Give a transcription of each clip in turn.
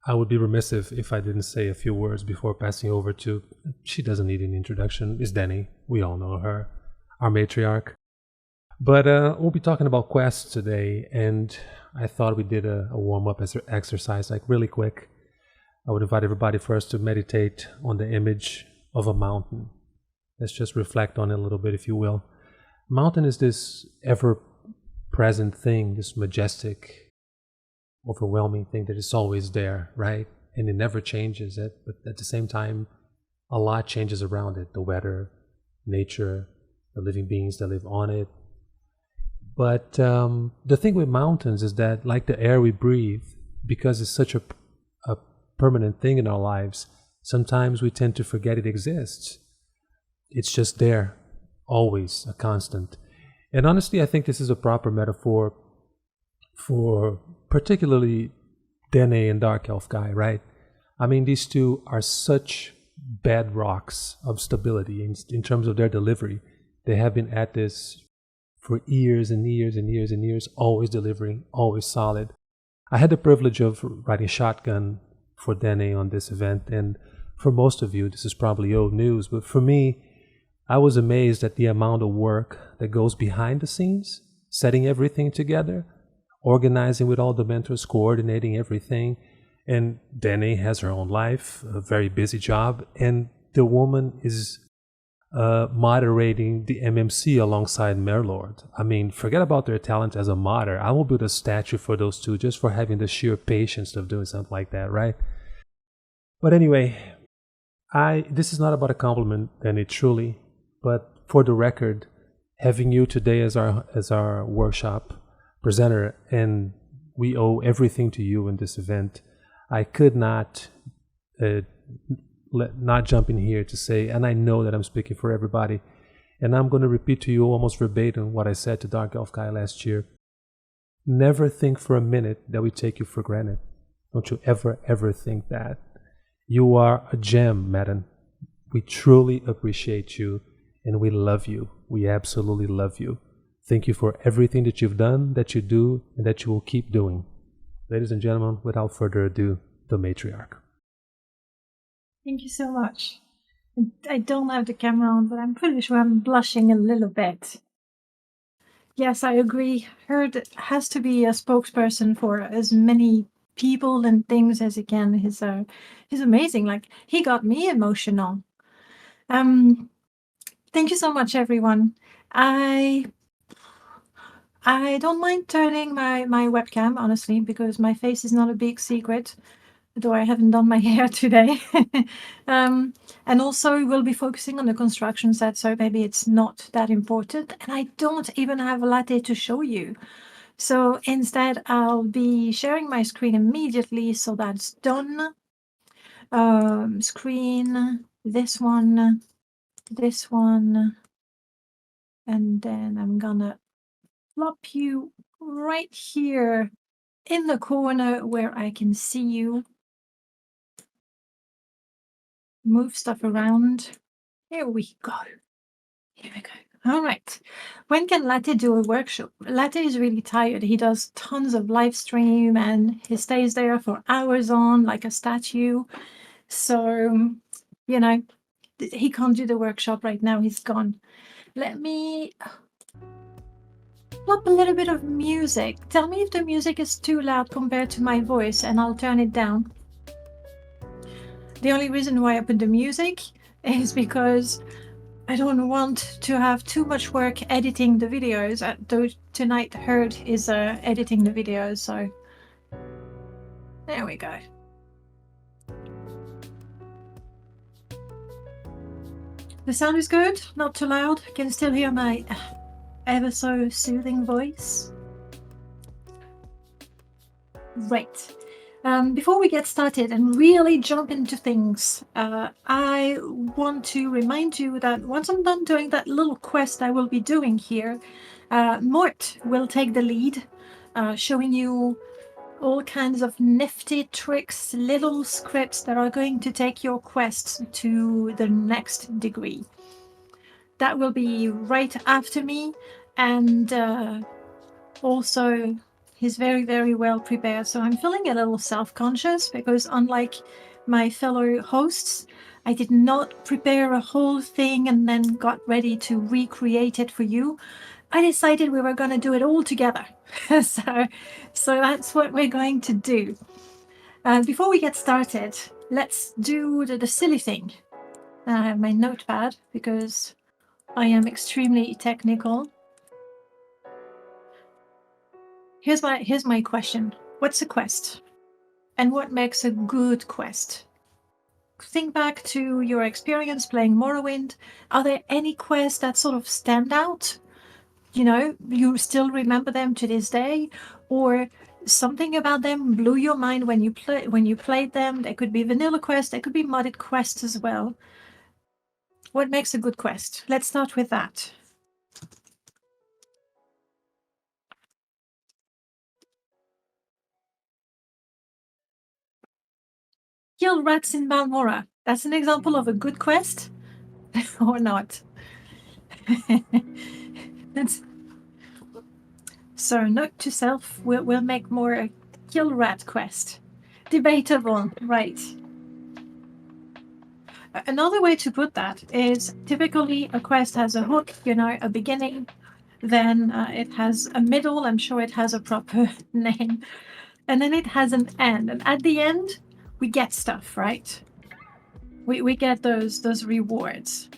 I would be remiss if I didn't say a few words before passing over to, she doesn't need an introduction, is Danae. We all know her, our matriarch. But we'll be talking about quests today, and I thought we did a warm-up exercise, like really quick. I would invite everybody first to meditate on the image of a mountain. Let's just reflect on it a little bit, if you will. Mountain is this ever-present thing, this majestic, overwhelming thing that is always there, right? And it never changes it, but at the same time, a lot changes around it. The weather, nature, the living beings that live on it. But the thing with mountains is that, like the air we breathe, because it's such a permanent thing in our lives, sometimes we tend to forget it exists. It's just there, always, a constant. And honestly, I think this is a proper metaphor for particularly Danae and Dark Elf Guy, right? I mean, these two are such bedrocks of stability in terms of their delivery. They have been at this for years and years and years and years, always delivering, always solid. I had the privilege of riding shotgun for Danae on this event, and for most of you, this is probably old news, but for me, I was amazed at the amount of work that goes behind the scenes, setting everything together, organizing with all the mentors, coordinating everything. And Danae has her own life, a very busy job, and the woman is moderating the MMC alongside Merlord. I mean, forget about their talent as a modder. I will build a statue for those two just for having the sheer patience of doing something like that, right? But anyway, this is not about a compliment, Danae, truly, but for the record, having you today as our workshop presenter, and we owe everything to you in this event. I could not jump in here to say, and I know that I'm speaking for everybody, and I'm going to repeat to you almost verbatim what I said to Dark Elf Guy last year. Never think for a minute that we take you for granted. Don't you ever think that. You are a gem, madam. We truly appreciate you, and we love you. We absolutely love you. Thank you for everything that you've done, that you do, and that you will keep doing. Ladies and gentlemen, without further ado, the matriarch. Thank you so much. I don't have the camera on, but I'm pretty sure I'm blushing a little bit. Yes, I agree. Herd has to be a spokesperson for as many people and things as he can. He's amazing. Like, he got me emotional. Thank you so much, everyone. I don't mind turning my webcam, honestly, because my face is not a big secret, though I haven't done my hair today. And also we'll be focusing on the construction set, so maybe it's not that important. And I don't even have a latte to show you. So instead, I'll be sharing my screen immediately, so that's done. Screen, this one, and then I'm gonna plop you right here in the corner where I can see you. Move stuff around. Here we go. All right. When can Latte do a workshop? Latte is really tired. He does tons of live stream and he stays there for hours on like a statue. So, he can't do the workshop right now. He's gone. Let me plop a little bit of music. Tell me if the music is too loud compared to my voice and I'll turn it down. The only reason why I put the music is because I don't want to have too much work editing the videos. Though tonight Herd is editing the videos, so there we go. The sound is good, not too loud. I can still hear my ever so soothing voice. Right. Before we get started and really jump into things, I want to remind you that once I'm done doing that little quest I will be doing here, Mort will take the lead, showing you all kinds of nifty tricks, little scripts that are going to take your quest to the next degree. That will be right after me, and also He's very, very well prepared. So I'm feeling a little self-conscious because unlike my fellow hosts, I did not prepare a whole thing and then got ready to recreate it for you. I decided we were going to do it all together. so that's what we're going to do. Before we get started, let's do the silly thing. I have my notepad because I am extremely technical. Here's my question. What's a quest? And what makes a good quest? Think back to your experience playing Morrowind. Are there any quests that sort of stand out? You still remember them to this day, or something about them blew your mind when you played them. They could be vanilla quests, they could be modded quests as well. What makes a good quest? Let's start with that. Kill rats in Balmora. That's an example of a good quest, or not? So note to self: we'll make more a kill rat quest. Debatable, right? Another way to put that is typically a quest has a hook, a beginning, then it has a middle. I'm sure it has a proper name, and then it has an end. And at the end, we get stuff, right? We get those rewards.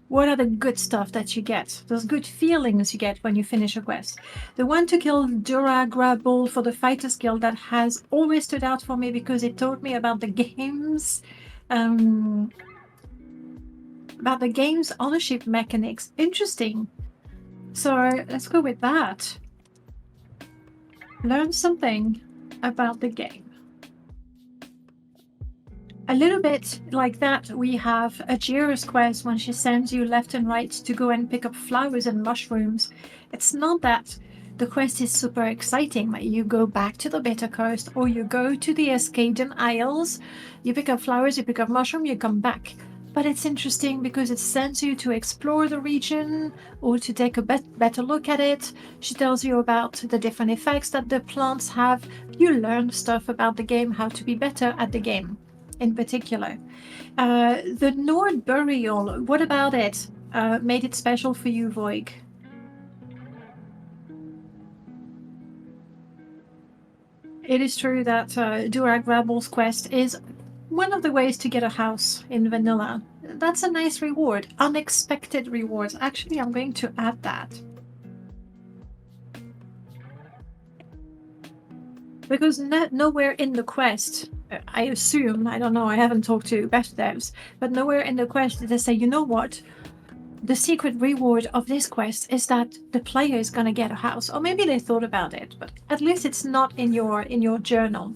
What are the good stuff that you get? Those good feelings you get when you finish a quest. The one to kill Dura Grabble for the Fighters Guild that has always stood out for me because it taught me about the game's ownership mechanics. Interesting. So let's go with that. Learn something about the game. A little bit like that, we have Ajira's quest when she sends you left and right to go and pick up flowers and mushrooms. It's not that the quest is super exciting. Like you go back to the Bitter Coast or you go to the Escadian Isles, you pick up flowers, you pick up mushroom, you come back. But it's interesting because it sends you to explore the region or to take a better look at it. She tells you about the different effects that the plants have. You learn stuff about the game, how to be better at the game in particular. The Nord Burial, what about it made it special for you, Voig? It is true that Durag Rabble's quest is one of the ways to get a house in vanilla. That's a nice reward. Unexpected rewards. Actually, I'm going to add that. Because nowhere in the quest, I assume, I don't know, I haven't talked to best devs, but nowhere in the quest did they say, you know what? The secret reward of this quest is that the player is gonna get a house. Or maybe they thought about it, but at least it's not in your journal.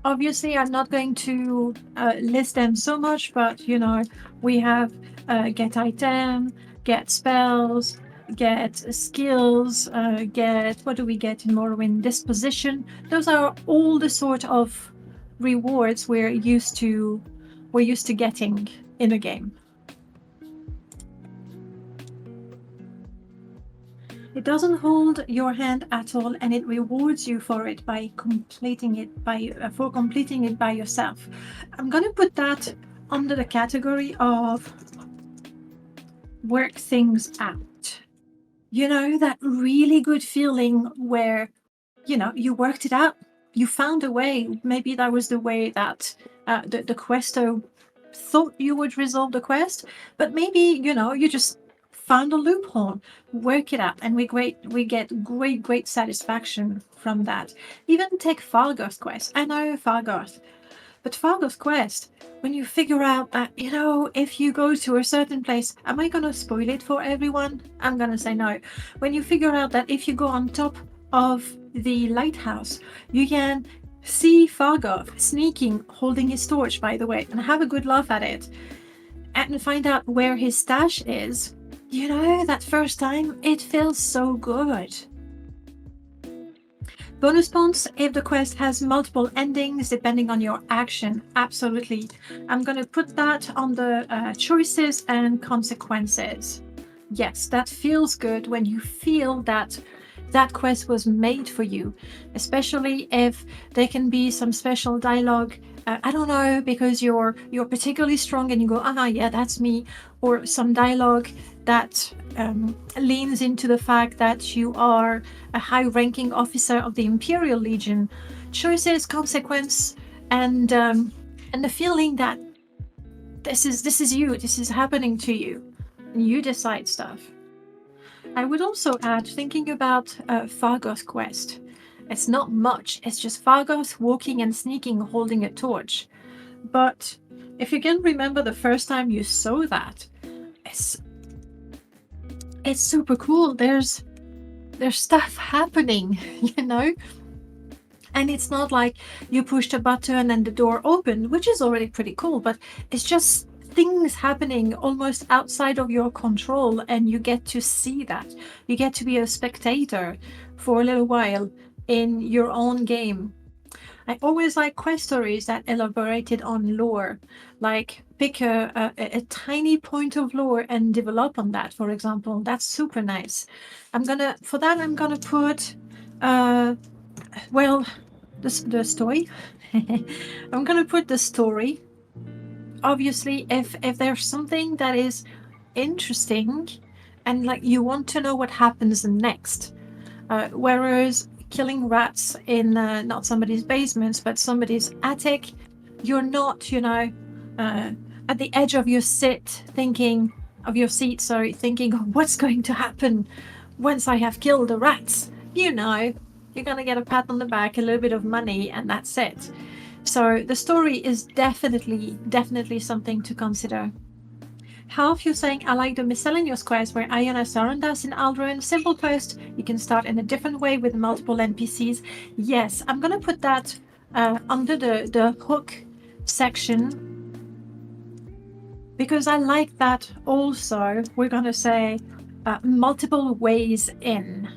Obviously, I'm not going to list them so much, but we have get item, get spells, get skills, get, what do we get in Morrowind? Disposition. Those are all the sort of rewards we're used to getting in a game. It doesn't hold your hand at all, and it rewards you for it by completing it by yourself. I'm gonna put that under the category of work things out. That really good feeling where you worked it out, you found a way. Maybe that was the way that the quester thought you would resolve the quest, but maybe you just found a loophole, work it out, and we get great satisfaction from that. Even take Fargoth's quest. I know Fargoth, but Fargoth's quest, when you figure out that if you go to a certain place, am I gonna spoil it for everyone? I'm gonna say no. When you figure out that if you go on top of the lighthouse, you can see Fargoth sneaking, holding his torch, by the way, and have a good laugh at it, and find out where his stash is. That first time, it feels so good. Bonus points if the quest has multiple endings depending on your action. Absolutely. I'm going to put that on the choices and consequences. Yes, that feels good when you feel that that quest was made for you, especially if there can be some special dialogue. I don't know, because you're particularly strong and you go, yeah, that's me, or some dialogue that leans into the fact that you are a high-ranking officer of the Imperial Legion. Choices, consequence, and the feeling that this is you, this is happening to you, and you decide stuff. I would also add, thinking about Fargo's quest. It's not much, it's just Fargos walking and sneaking holding a torch. But if you can remember the first time you saw that, it's super cool. There's stuff happening, you know? And it's not like you pushed a button and the door opened, which is already pretty cool, but it's just things happening almost outside of your control, and you get to see that. You get to be a spectator for a little while in your own game. I always like quest stories that elaborated on lore, like pick a tiny point of lore and develop on that, for example. That's super nice. I'm gonna put well, the story. I'm gonna put the story. Obviously, if there's something that is interesting and like you want to know what happens next, whereas killing rats in not somebody's basement but somebody's attic, you're not, at the edge of your seat thinking, oh, what's going to happen once I have killed the rats. You're gonna get a pat on the back, a little bit of money, and that's it. So the story is definitely something to consider. Half, you're saying, I like the miscellaneous quest where Iona Sarandas in Aldrin. Simple quest, you can start in a different way with multiple NPCs. Yes, I'm gonna put that under the hook section, because I like that also. We're gonna say multiple ways in.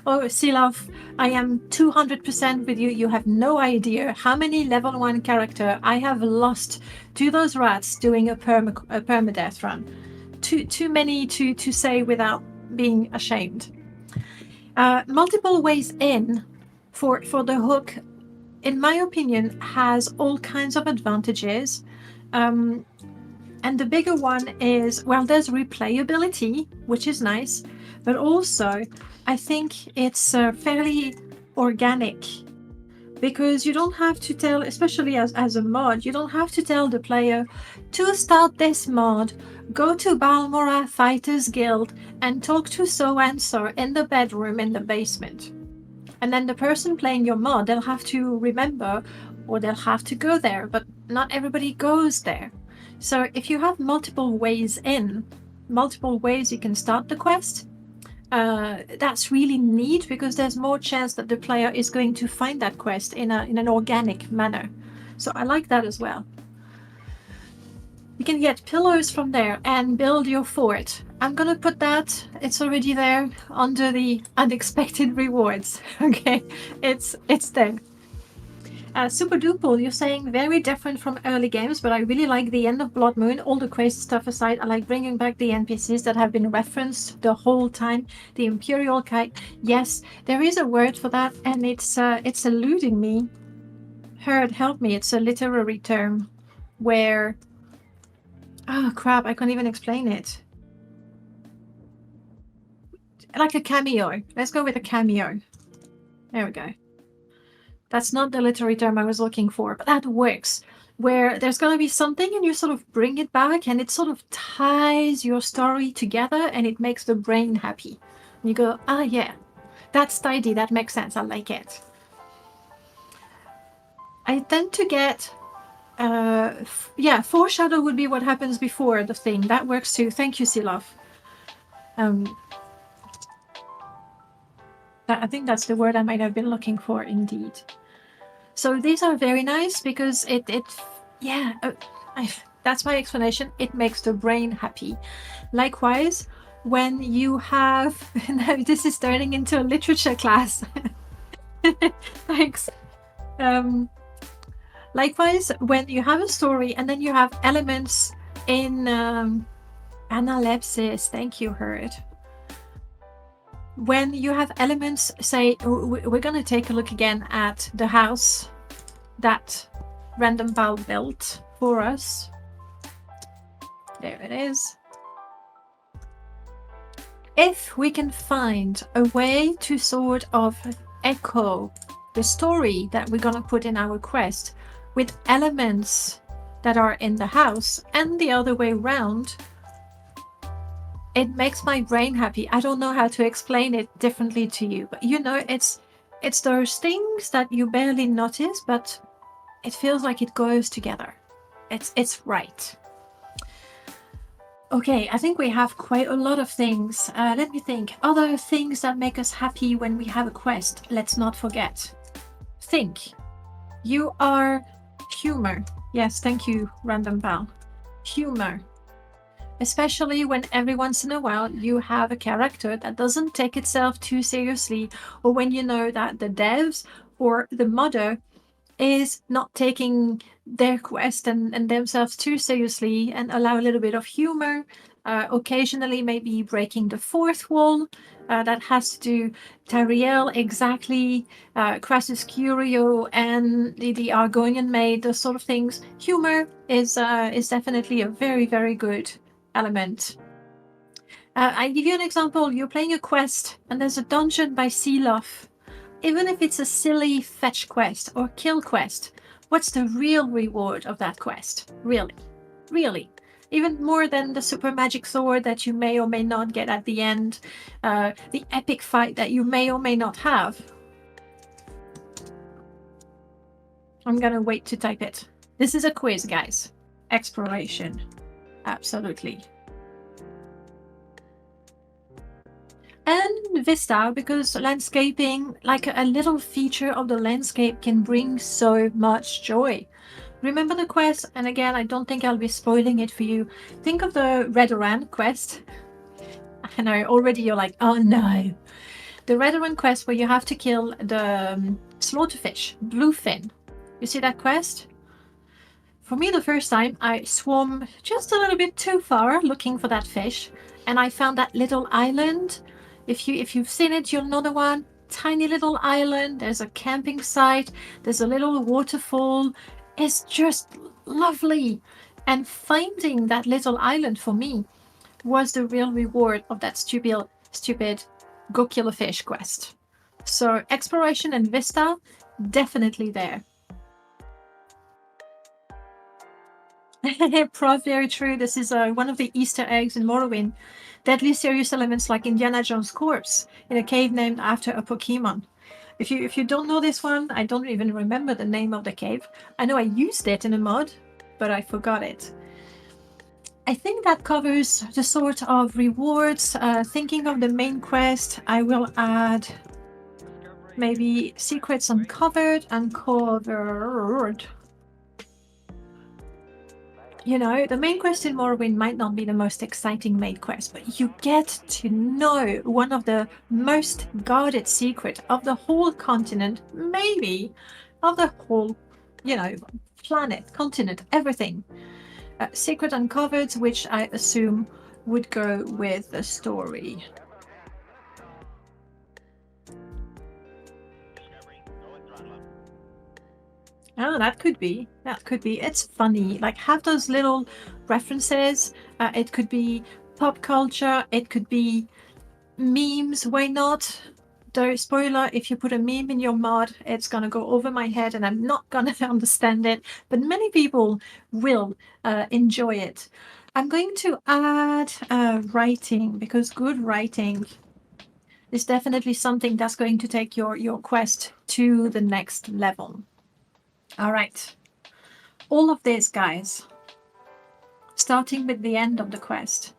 Oh, Silaf, I am 200% with you. You have no idea how many level 1 character I have lost to those rats doing a permadeath run. Too many to say without being ashamed. Multiple ways in for the hook, in my opinion, has all kinds of advantages. And the bigger one is, well, there's replayability, which is nice, but also I think it's fairly organic, because you don't have to tell, especially as a mod, you don't have to tell the player, to start this mod, go to Balmora Fighters Guild and talk to so-and-so in the bedroom in the basement. And then the person playing your mod, they'll have to remember, or they'll have to go there, but not everybody goes there. So if you have multiple ways in, multiple ways you can start the quest, that's really neat, because there's more chance that the player is going to find that quest in an organic manner. So I like that as well. You can get pillars from there and build your fort. I'm gonna put that, it's already there, under the unexpected rewards. Okay, it's there. Super Duple, you're saying very different from early games, but I really like the end of Blood Moon. All the crazy stuff aside, I like bringing back the NPCs that have been referenced the whole time. The Imperial Kite, yes, there is a word for that, and it's eluding me. Herd, help me, it's a literary term where... Oh crap, I can't even explain it. Like a cameo. Let's go with a cameo. There we go. That's not the literary term I was looking for, but that works. Where there's going to be something and you sort of bring it back and it sort of ties your story together and it makes the brain happy. And you go, yeah, that's tidy, that makes sense, I like it. I tend to get... foreshadow would be what happens before the thing. That works too. Thank you, Silaf. I think that's the word I might have been looking for, indeed. So these are very nice because that's my explanation. It makes the brain happy. Likewise, when you have now this is turning into a literature class. Thanks. Likewise, when you have a story and then you have elements in analepsis, thank you, Herd. When you have elements, say, we're going to take a look again at the house that Random Pal built for us. There it is. If we can find a way to sort of echo the story that we're going to put in our quest with elements that are in the house and the other way around, it makes my brain happy. I don't know how to explain it differently to you, but you know, it's those things that you barely notice, but it feels like it goes together. It's right. Okay, I think we have quite a lot of things. Let me think. Other things that make us happy when we have a quest. Let's not forget. Think. You are humor. Yes, thank you, Random Pal. Humor. Especially when every once in a while you have a character that doesn't take itself too seriously, or when you know that the devs or the modder is not taking their quest and themselves too seriously and allow a little bit of humor, occasionally maybe breaking the fourth wall. That has to do Tariel exactly, Crassus Curio and the Argonian maid, those sort of things. Humor is definitely a very, very good element. I give you an example. You're playing a quest and there's a dungeon by Sealoff. Even if it's a silly fetch quest or kill quest, what's the real reward of that quest? Really? Really? Even more than the super magic sword that you may or may not get at the end, the epic fight that you may or may not have. I'm gonna wait to type it. This is a quiz, guys. Exploration. Absolutely. And Vista, because landscaping, like a little feature of the landscape, can bring so much joy. Remember the quest, and again, I don't think I'll be spoiling it for you. Think of the Redoran quest. I know, already you're like, oh no. The Redoran quest where you have to kill the slaughterfish, bluefin. You see that quest? For me, the first time, I swam just a little bit too far looking for that fish, and I found that little island. If you've seen it, you'll know the one. Tiny little island. There's a camping site. There's a little waterfall. It's just lovely. And finding that little island for me was the real reward of that stupid go kill a fish quest. So exploration and Vista, definitely there. Prof, very true. This is one of the Easter eggs in Morrowind. Deadly serious elements like Indiana Jones' corpse in a cave named after a Pokemon. If you don't know this one, I don't even remember the name of the cave. I know I used it in a mod, but I forgot it. I think that covers the sort of rewards. Thinking of the main quest, I will add maybe secrets uncovered. You know, the main quest in Morrowind might not be the most exciting main quest, but you get to know one of the most guarded secrets of the whole continent, maybe of the whole, you know, planet, continent, everything. Secret uncovered, which I assume would go with the story. Oh, that could be. That could be. It's funny. Like, have those little references. It could be pop culture. It could be memes. Why not? Though, spoiler, if you put a meme in your mod, it's going to go over my head and I'm not going to understand it. But many people will enjoy it. I'm going to add writing, because good writing is definitely something that's going to take your quest to the next level. All right. All of this, guys, starting with the end of the quest.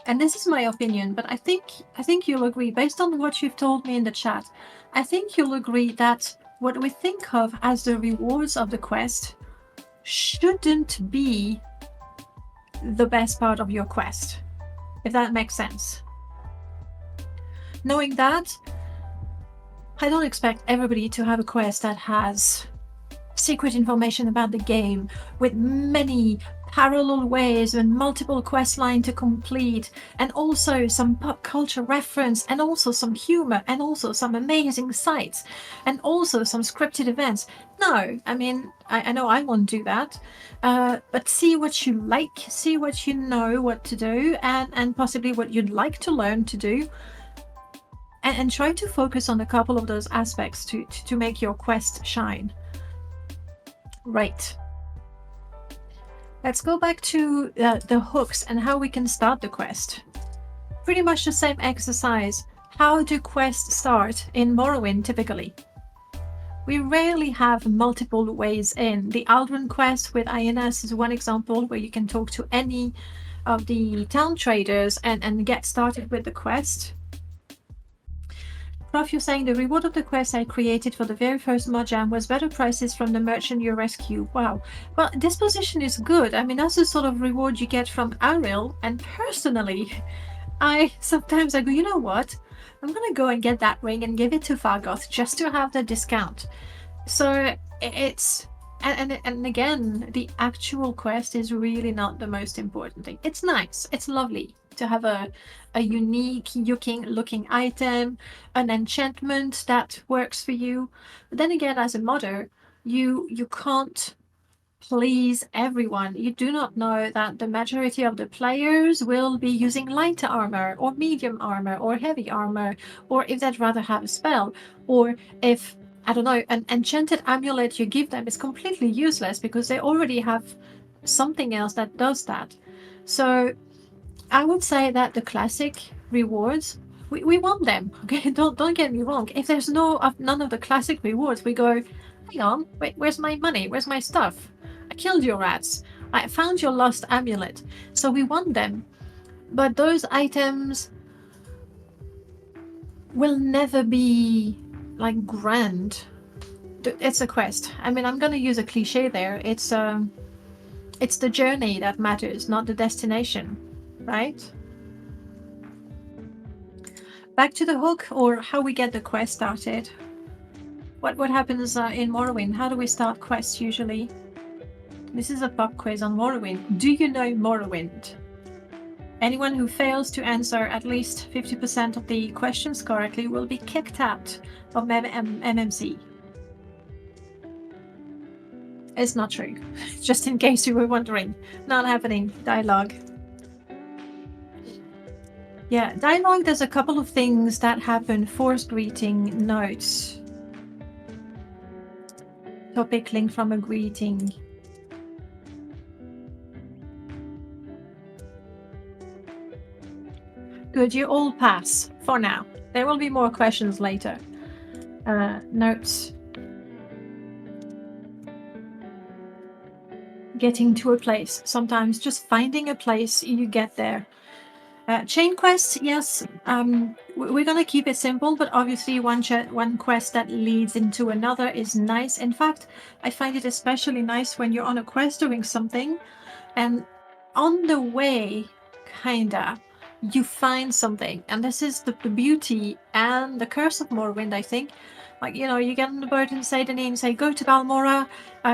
And this is my opinion, but I think you'll agree, based on what you've told me in the chat, I think you'll agree that what we think of as the rewards of the quest shouldn't be the best part of your quest, if that makes sense. Knowing that, I don't expect everybody to have a quest that has secret information about the game with many parallel ways and multiple quest lines to complete, and also some pop culture reference, and also some humor, and also some amazing sights, and also some scripted events. No, I mean, I know I won't do that, but see what you like, see what you know what to do, and possibly what you'd like to learn to do, and try to focus on a couple of those aspects to make your quest shine. Right. Let's go back to the hooks and how we can start the quest. Pretty much the same exercise. How do quests start in Morrowind typically? We rarely have multiple ways in. The Aldrin quest with INS is one example where you can talk to any of the town traders and get started with the quest. Prof, you're saying the reward of the quest I created for the very first mod jam was better prices from the merchant you rescue. Wow. Well, disposition is good. I mean, that's the sort of reward you get from Ariel. And personally, sometimes I go, you know what? I'm gonna go and get that ring and give it to Fargoth just to have the discount. So it's and again, the actual quest is really not the most important thing. It's nice. It's lovely to have a unique looking item, an enchantment that works for you. But then again, as a modder, you can't please everyone. You do not know that the majority of the players will be using light armor or medium armor or heavy armor, or if they'd rather have a spell, or if, I don't know, an enchanted amulet you give them is completely useless because they already have something else that does that. So I would say that the classic rewards, we want them. Okay, don't get me wrong. If there's none of the classic rewards, we go, hang on, wait, where's my money? Where's my stuff? I killed your rats. I found your lost amulet. So we want them. But those items will never be like grand. It's a quest. I mean, I'm gonna use a cliche there. It's the journey that matters, not the destination, right? Back to the hook, or how we get the quest started. What happens in Morrowind? How do we start quests usually? This is a pop quiz on Morrowind. Do you know Morrowind? Anyone who fails to answer at least 50% of the questions correctly will be kicked out of MMC. It's not true. Just in case you were wondering. Not happening. Dialogue. Yeah, dialogue, there's a couple of things that happen. Forced greeting, notes. Topic link from a greeting. Good, you all pass for now. There will be more questions later. Notes. Getting to a place. Sometimes just finding a place, you get there. Chain quests, yes. We're gonna keep it simple, but obviously one quest that leads into another is nice. In fact, I find it especially nice when you're on a quest doing something, and on the way, kinda, you find something. And this is the beauty and the curse of Morrowind, I think. Like, you know, you get on the boat and say the name, say, go to Balmora,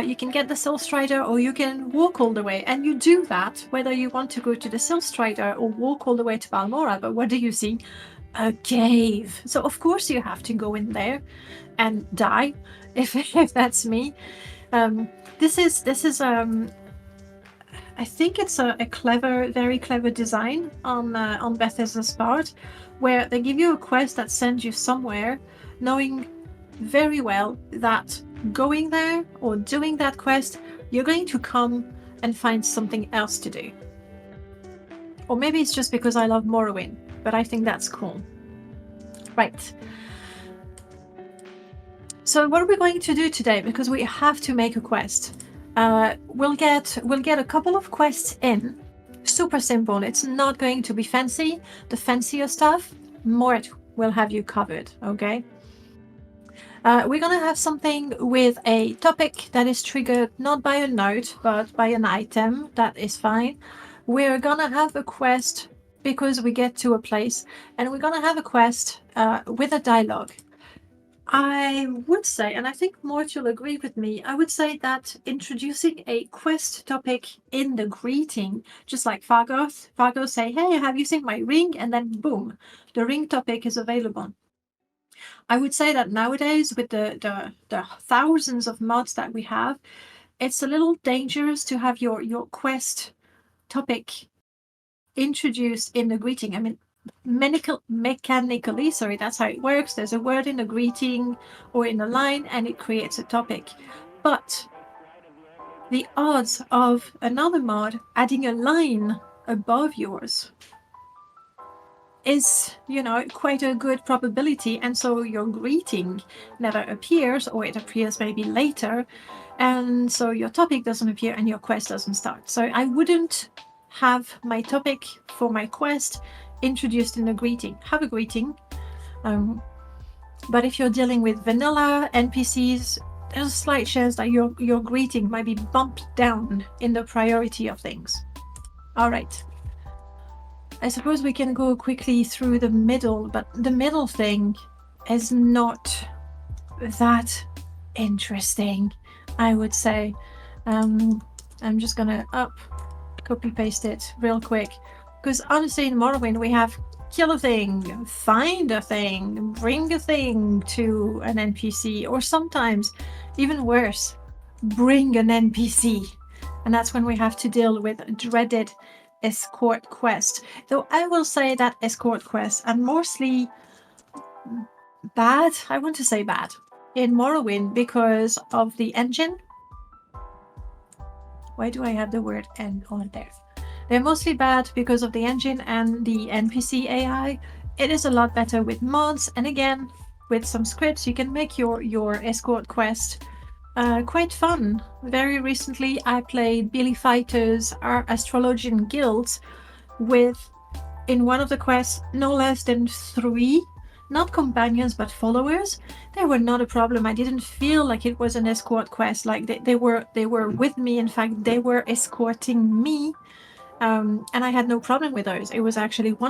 you can get the Sill Strider, or you can walk all the way. And you do that, whether you want to go to the Sill Strider or walk all the way to Balmora. But what do you see? A cave. So, of course, you have to go in there and die, if that's me. This is I think it's a clever, very clever design on Bethesda's part, where they give you a quest that sends you somewhere, knowing very well that going there or doing that quest, you're going to come and find something else to do. Or maybe it's just because I love Morrowind, but I think that's cool. Right. So what are we going to do today? Because we have to make a quest. We'll get a couple of quests in. Super simple. It's not going to be fancy. The fancier stuff, Mort will have you covered, okay? We're gonna have something with a topic that is triggered not by a note, but by an item. That is fine. We're gonna have a quest because we get to a place and we're going to have a quest with a dialogue. I would say, and I think Mort will agree with me, I would say that introducing a quest topic in the greeting, just like Fargo say, hey, have you seen my ring? And then boom, the ring topic is available. I would say that nowadays, with the thousands of mods that we have, it's a little dangerous to have your quest topic introduced in the greeting. I mean, mechanically, sorry, that's how it works. There's a word in a greeting or in a line, and it creates a topic. But the odds of another mod adding a line above yours is, quite a good probability, and so your greeting never appears, or it appears maybe later, and so your topic doesn't appear and your quest doesn't start. So I wouldn't have my topic for my quest introduced in the greeting. Have a greeting, but if you're dealing with vanilla NPCs, there's a slight chance that your greeting might be bumped down in the priority of things. All right. I suppose we can go quickly through the middle, but the middle thing is not that interesting, I would say. I'm just gonna copy paste it real quick, because honestly in Morrowind we have kill a thing, find a thing, bring a thing to an NPC, or sometimes even worse, bring an NPC, and that's when we have to deal with dreaded escort quest. Though I will say that escort quests are mostly bad, I want to say bad, in Morrowind because of the engine. Why do I have the word N on there? They're mostly bad because of the engine and the NPC AI. It is a lot better with mods, and again, with some scripts, you can make your escort quest quite fun. Very recently, I played Billy Fighter's Astrologian Guilds with, in one of the quests, no less than 3, not companions, but followers. They were not a problem. I didn't feel like it was an escort quest. Like they were with me. In fact, they were escorting me. And I had no problem with those. It was actually one